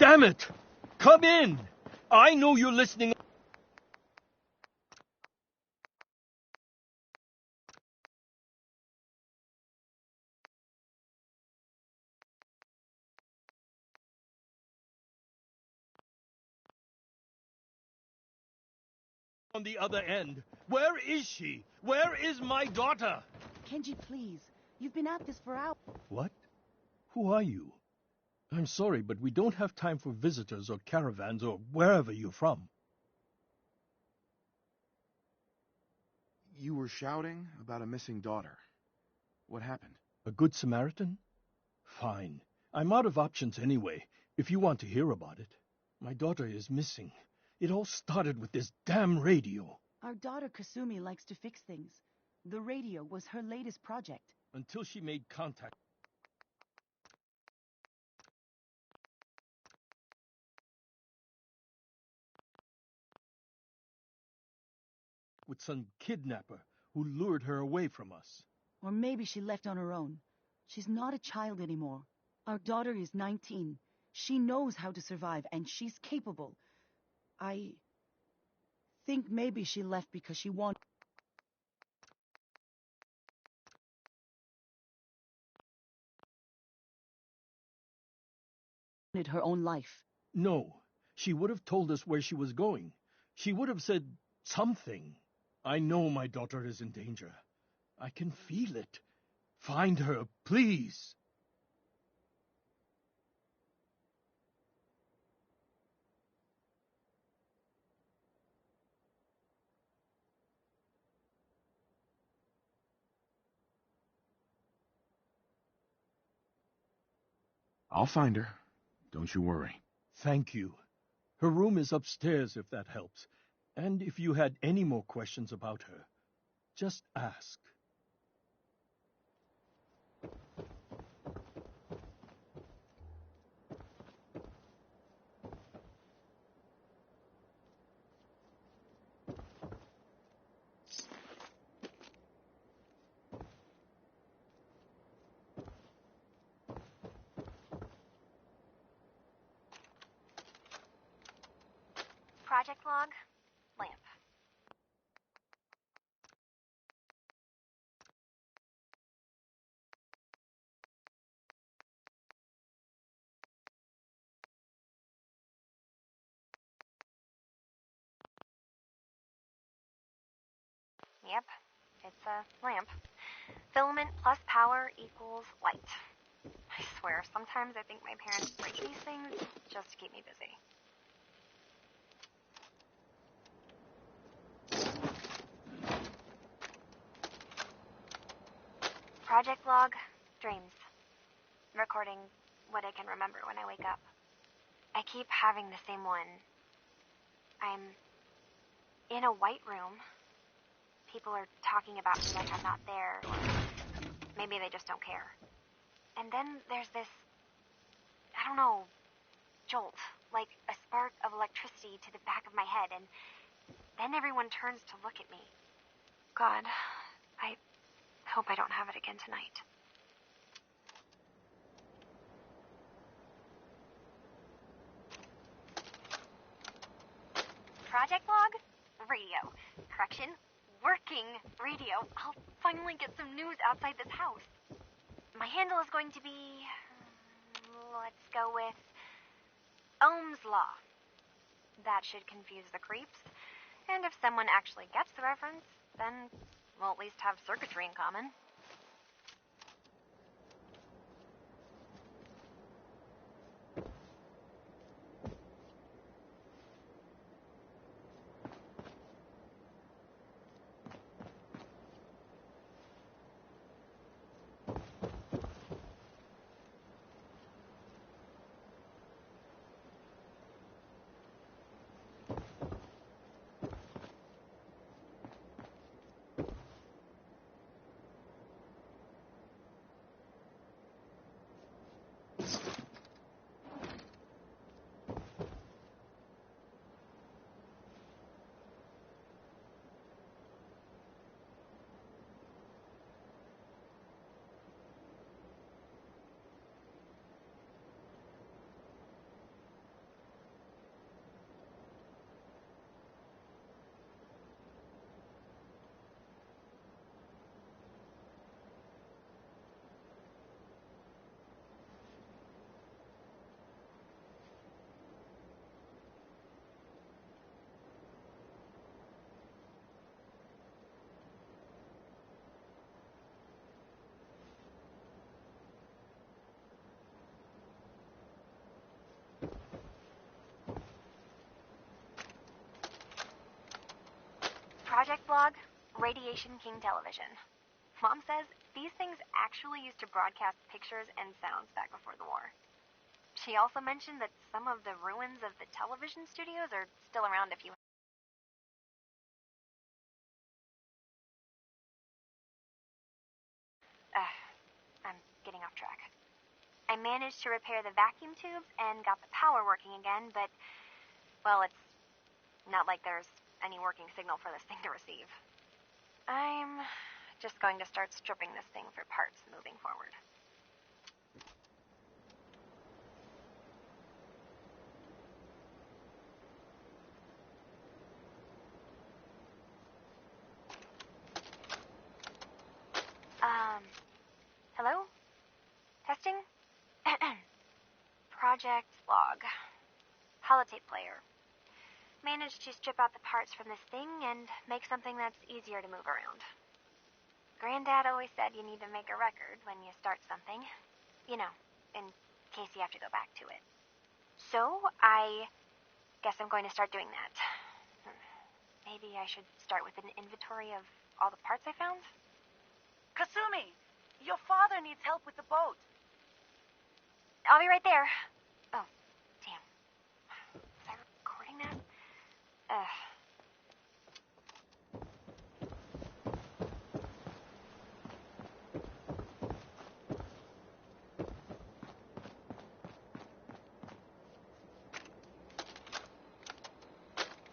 Damn it! Come in! I know you're listening. On the other end. Where is she? Where is my daughter? Kenji, please. You've been at this for hours. What? Who are you? I'm sorry, but we don't have time for visitors or caravans or wherever you're from. You were shouting about a missing daughter. What happened? A good Samaritan? Fine. I'm out of options anyway, if you want to hear about it. My daughter is missing. It all started with this damn radio. Our daughter Kasumi likes to fix things. The radio was her latest project. Until she made contact with some kidnapper who lured her away from us. Or maybe she left on her own. She's not a child anymore. Our daughter is 19. She knows how to survive, and she's capable. I think maybe she left because she wanted her own life. No, she would have told us where she was going. She would have said something. I know my daughter is in danger. I can feel it. Find her, please. I'll find her. Don't you worry. Thank you. Her room is upstairs, if that helps. And if you had any more questions about her, just ask. Project log, lamp. Yep, it's a lamp. Filament plus power equals light. I swear, sometimes I think my parents break these things just to keep me busy. Project log, dreams. Recording what I can remember when I wake up. I keep having the same one. I'm in a white room. People are talking about me like I'm not there, or maybe they just don't care. And then there's this, I don't know, jolt, like a spark of electricity to the back of my head, and then everyone turns to look at me. God, I hope I don't have it again tonight. Project log? Radio. Correction, working radio. I'll finally get some news outside this house. My handle is going to be, let's go with Ohm's Law. That should confuse the creeps. And if someone actually gets the reference, then we'll at least have circuitry in common. Project Blog, Radiation King Television. Mom says these things actually used to broadcast pictures and sounds back before the war. She also mentioned that some of the ruins of the television studios are still around if you... I'm getting off track. I managed to repair the vacuum tubes and got the power working again, but, well, it's not like there's any working signal for this thing to receive. I'm just going to start stripping this thing for parts moving forward. Hello? Testing? Project Log. Holotape player. Managed to strip out the parts from this thing and make something that's easier to move around. Granddad always said you need to make a record when you start something. You know, in case you have to go back to it. So, I guess I'm going to start doing that. Maybe I should start with an inventory of all the parts I found? Kasumi, your father needs help with the boat. I'll be right there. Oh, damn. Was I recording that?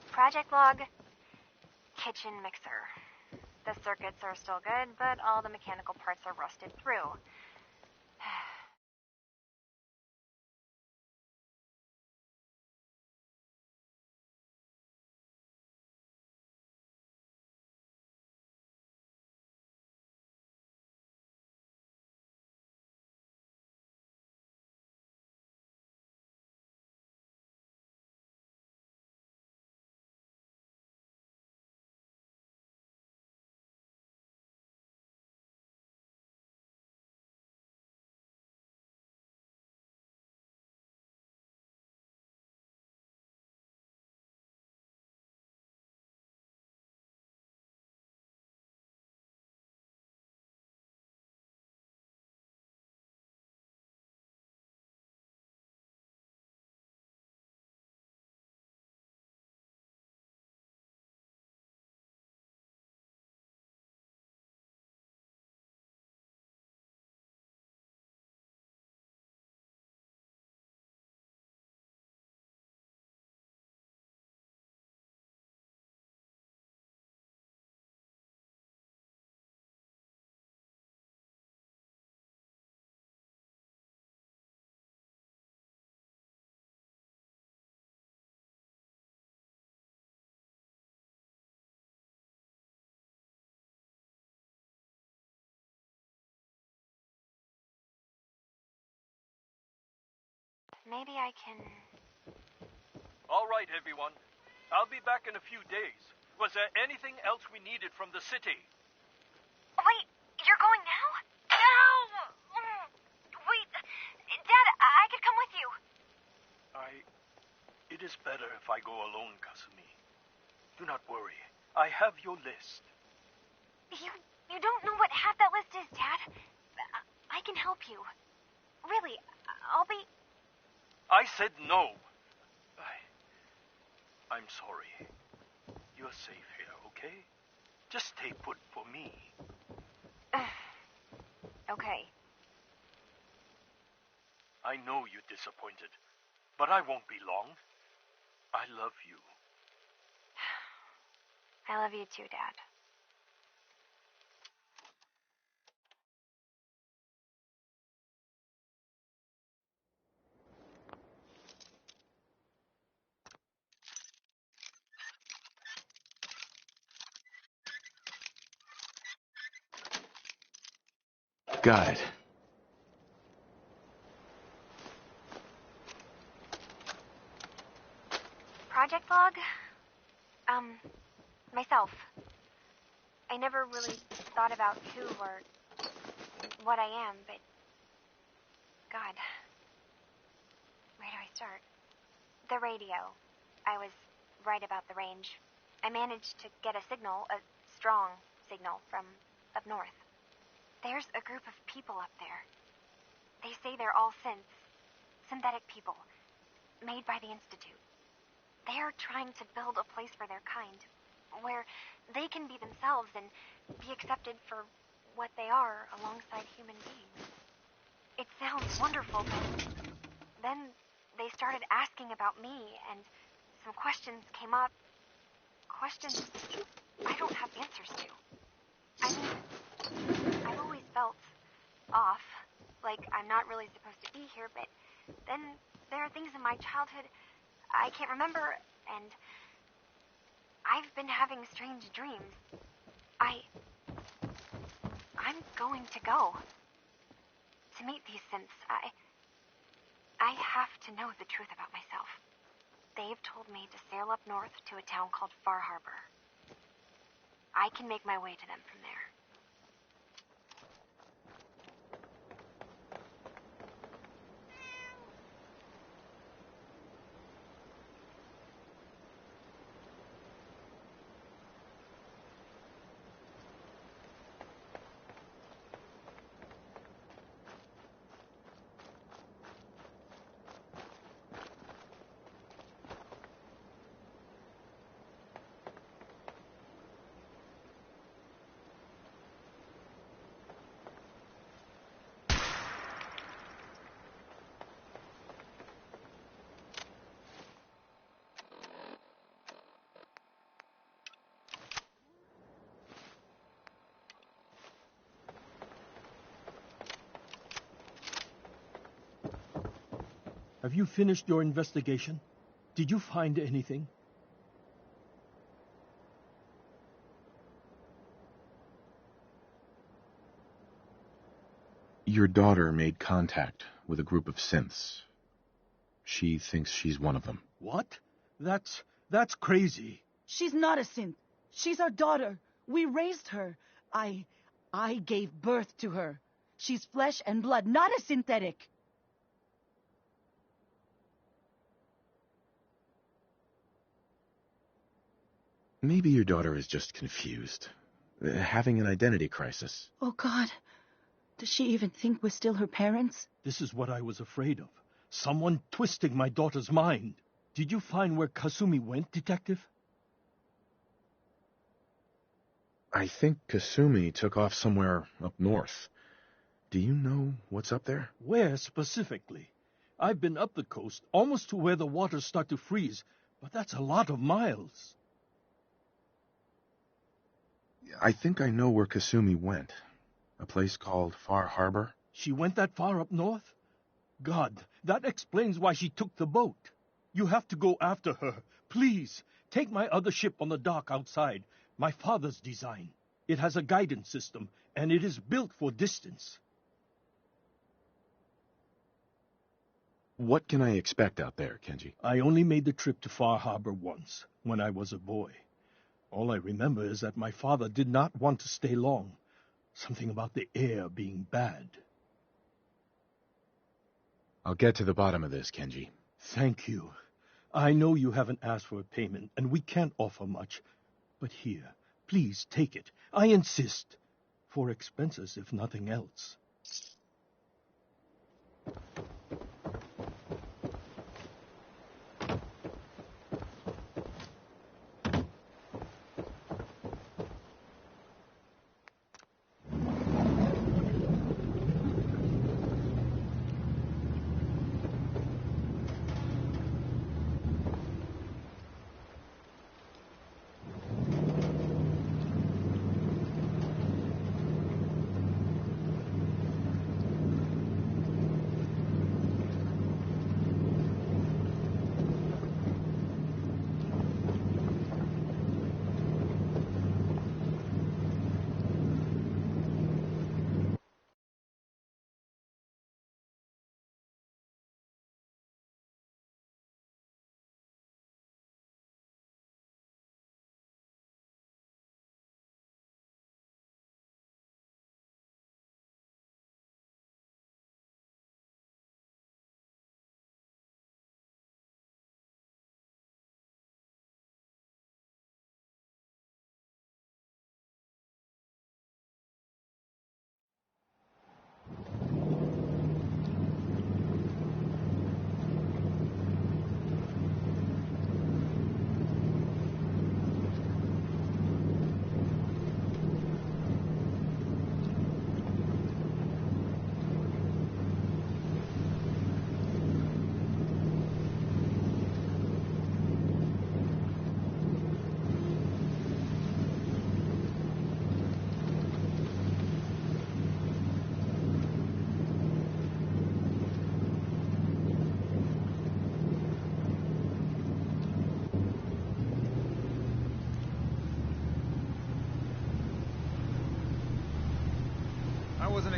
Project Log, kitchen mixer. The circuits are still good, but all the mechanical parts are rusted through. Maybe I can... All right, everyone. I'll be back in a few days. Was there anything else we needed from the city? Wait, you're going now? No! Wait, Dad, I could come with you. It is better if I go alone, Kasumi. Do not worry. I have your list. You don't know what half that list is, Dad. I can help you. Really, I'll be... I said no. I'm sorry. You're safe here, okay? Just stay put for me. Okay. I know you're disappointed, but I won't be long. I love you. I love you too, Dad. Got it. Project Log? Myself. I never really thought about who or what I am, but... God. Where do I start? The radio. I was right about the range. I managed to get a signal, a strong signal, from up north. There's a group of people up there. They say they're all synthetic people, made by the Institute. They're trying to build a place for their kind, where they can be themselves and be accepted for what they are alongside human beings. It sounds wonderful, but then they started asking about me, and some questions came up. Questions I don't have answers to. I mean, I've always felt off, like I'm not really supposed to be here, but then there are things in my childhood I can't remember, and I've been having strange dreams. I'm going to go to meet these synths. I have to know the truth about myself. They've told me to sail up north to a town called Far Harbor. I can make my way to them from there. Have you finished your investigation? Did you find anything? Your daughter made contact with a group of synths. She thinks she's one of them. What? That's crazy. She's not a synth. She's our daughter. We raised her. I gave birth to her. She's flesh and blood, not a synthetic. Maybe your daughter is just confused, having an identity crisis. Oh, God. Does she even think we're still her parents? This is what I was afraid of. Someone twisting my daughter's mind. Did you find where Kasumi went, Detective? I think Kasumi took off somewhere up north. Do you know what's up there? Where specifically? I've been up the coast, almost to where the waters start to freeze, but that's a lot of miles. I think I know where Kasumi went. A place called Far Harbor. She went that far up north? God, that explains why she took the boat. You have to go after her. Please, take my other ship on the dock outside. My father's design. It has a guidance system, and it is built for distance. What can I expect out there, Kenji? I only made the trip to Far Harbor once, when I was a boy. All I remember is that my father did not want to stay long. Something about the air being bad. I'll get to the bottom of this, Kenji. Thank you. I know you haven't asked for a payment, and we can't offer much. But here, please take it. I insist. For expenses, if nothing else.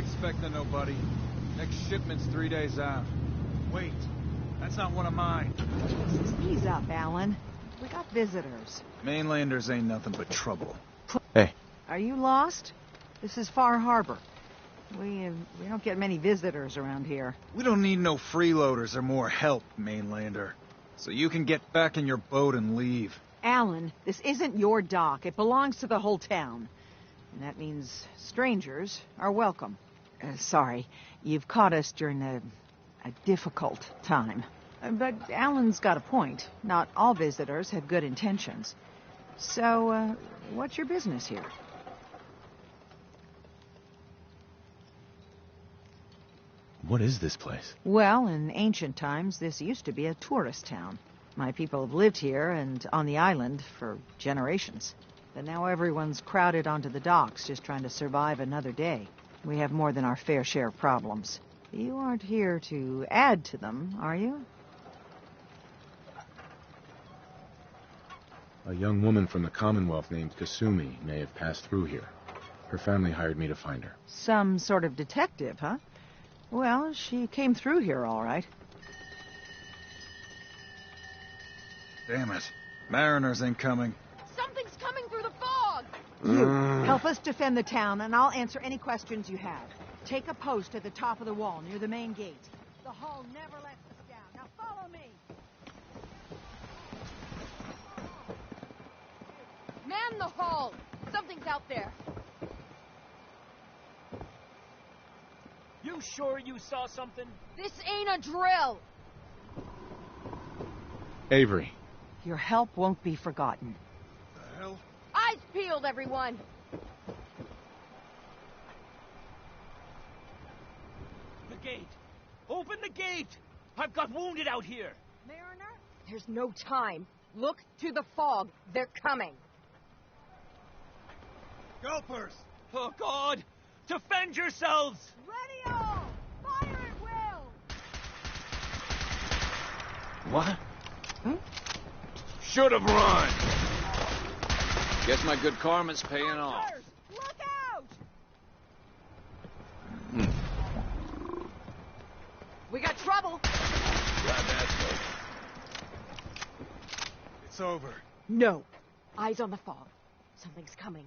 expecting nobody. Next shipment's 3 days out. Wait, that's not one of mine. Just ease up, Alan. We got visitors. Mainlanders ain't nothing but trouble. Hey, Are you lost? This is Far Harbor. We don't get many visitors around here. We don't need no freeloaders or more help, Mainlander. So you can get back in your boat and leave. Alan, this isn't your dock. It belongs to the whole town. And that means strangers are welcome. Sorry, you've caught us during a difficult time. But Alan's got a point. Not all visitors have good intentions. So, what's your business here? what is this place? Well, in ancient times, this used to be a tourist town. My people have lived here and on the island for generations. But now everyone's crowded onto the docks just trying to survive another day. We have more than our fair share of problems. You aren't here to add to them, are you? A young woman from the Commonwealth named Kasumi may have passed through here. Her family hired me to find her. Some sort of detective, huh? Well, she came through here all right. Damn it. Mariners ain't coming. Something's coming through the fog! You, help us defend the town, and I'll answer any questions you have. Take a post at the top of the wall, near the main gate. The hull never lets us down. Now follow me! Man the hull! Something's out there. You sure you saw something? This ain't a drill! Avery. Your help won't be forgotten. The hell? Eyes peeled, everyone! The gate! Open the gate! I've got wounded out here! Mariner? There's no time. Look to the fog. They're coming. Gulpers! Oh, God! Defend yourselves! Ready all! Fire at will! What? Should have run. Guess my good karma's paying off. Look out! We got trouble. Glad that's over. It's over. No. Eyes on the fog. Something's coming.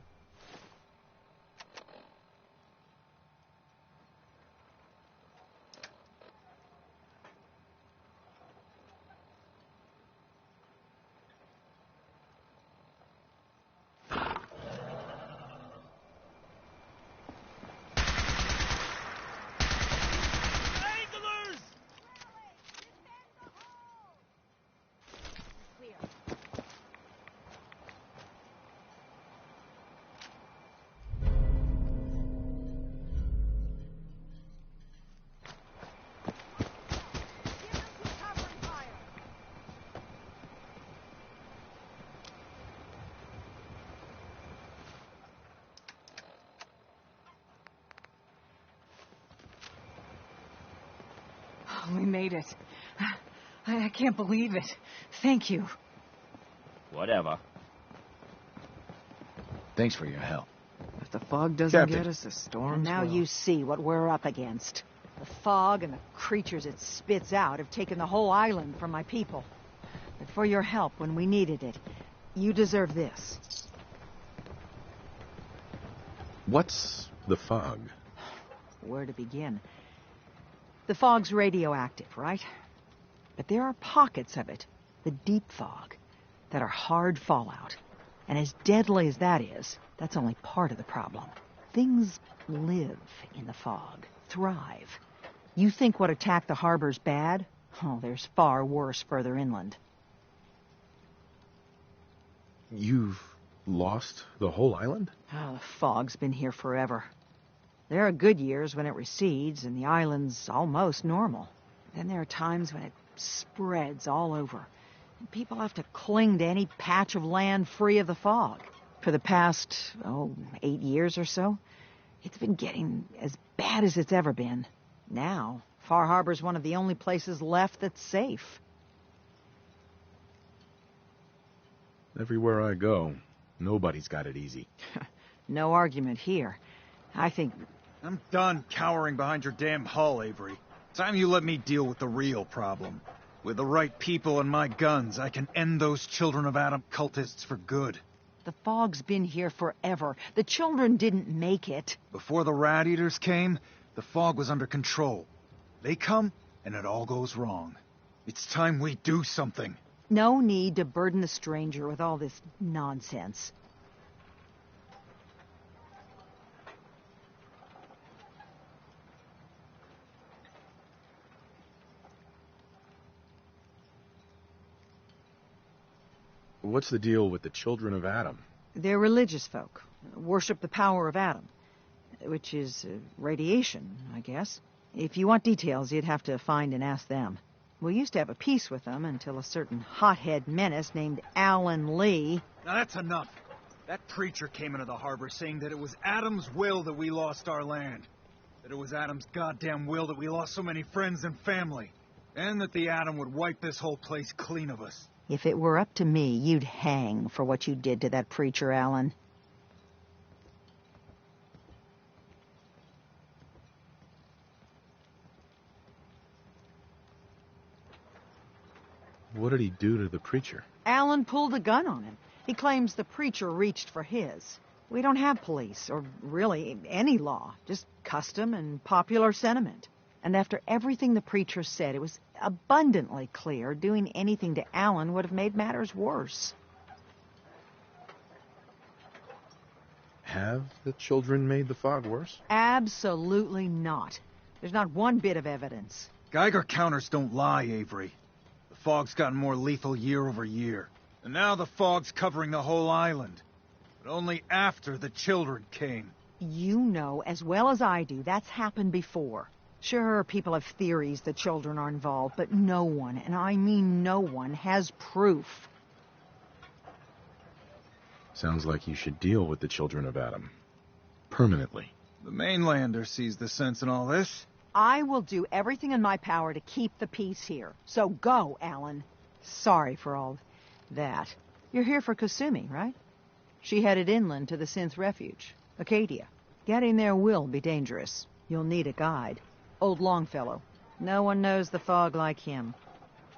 Anglers! We made it. I can't believe it. Thank you. Whatever. Thanks for your help. If the fog doesn't Captain. get us, the storm. Now you see what we're up against. The fog and the creatures it spits out have taken the whole island from my people. But for your help when we needed it, you deserve this. What's the fog? Where to begin? The fog's radioactive, right? But there are pockets of it, the deep fog, that are hard fallout. And as deadly as that is, that's only part of the problem. Things live in the fog, thrive. You think what attacked the harbor's bad? Oh, there's far worse further inland. You've lost the whole island? Oh, the fog's been here forever. There are good years when it recedes and the island's almost normal. Then there are times when it spreads all over. And people have to cling to any patch of land free of the fog. For the past, 8 years or so, it's been getting as bad as it's ever been. Now, Far Harbor's one of the only places left that's safe. Everywhere I go, nobody's got it easy. No argument here. I think I'm done cowering behind your damn hull, Avery. Time you let me deal with the real problem. With the right people and my guns, I can end those Children of Adam cultists for good. The fog's been here forever. The children didn't make it. Before the Rat Eaters came, the fog was under control. They come, and it all goes wrong. It's time we do something. No need to burden the stranger with all this nonsense. What's the deal with the Children of Adam? They're religious folk. Worship the power of Adam. Which is radiation, I guess. If you want details, you'd have to find and ask them. We used to have a peace with them until a certain hothead menace named Alan Lee... Now that's enough. That preacher came into the harbor saying that it was Adam's will that we lost our land. That it was Adam's goddamn will that we lost so many friends and family. And that the Atom would wipe this whole place clean of us. If it were up to me, you'd hang for what you did to that preacher, Alan. What did he do to the preacher? Alan pulled a gun on him. He claims the preacher reached for his. We don't have police, or really any law, just custom and popular sentiment. And after everything the preacher said, it was abundantly clear doing anything to Alan would have made matters worse. Have the children made the fog worse? Absolutely not. There's not one bit of evidence. Geiger counters don't lie, Avery. The fog's gotten more lethal year over year. And now the fog's covering the whole island. But only after the children came. You know as well as I do that's happened before. Sure, people have theories the children are involved, but no one, and I mean no one, has proof. Sounds like you should deal with the Children of Adam. Permanently. The mainlander sees the sense in all this. I will do everything in my power to keep the peace here. So go, Alan. Sorry for all that. You're here for Kasumi, right? She headed inland to the Synth Refuge, Acadia. Getting there will be dangerous. You'll need a guide. Old Longfellow. No one knows the fog like him.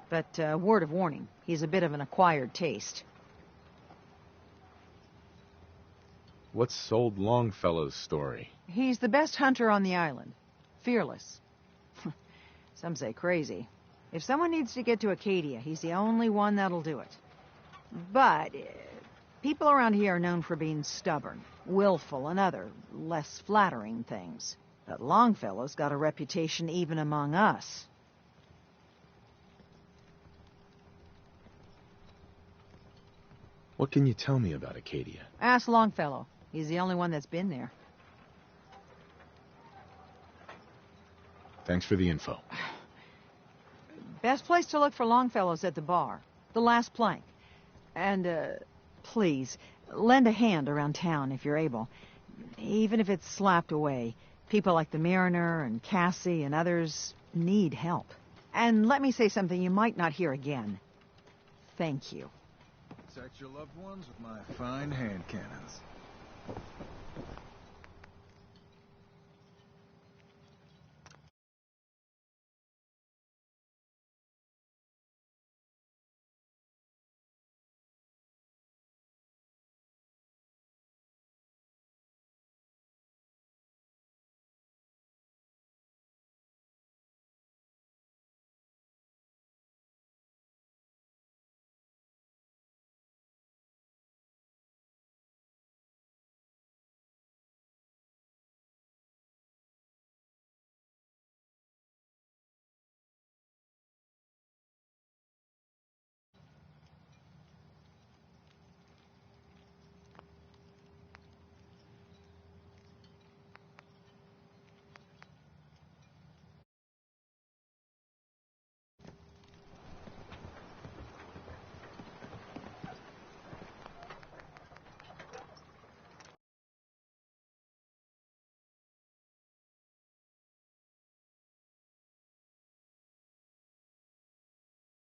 But word of warning, he's a bit of an acquired taste. What's old Longfellow's story? He's the best hunter on the island. Fearless. Some say crazy. If someone needs to get to Acadia, he's the only one that'll do it. But people around here are known for being stubborn, willful, and other less flattering things. But Longfellow's got a reputation even among us. What can you tell me about Acadia? Ask Longfellow. He's the only one that's been there. Thanks for the info. Best place to look for Longfellow's at the bar. The last plank. And, please, lend a hand around town if you're able. Even if it's slapped away. People like the Mariner and Cassie and others need help. And let me say something you might not hear again. Thank you. Protect your loved ones with my fine hand cannons.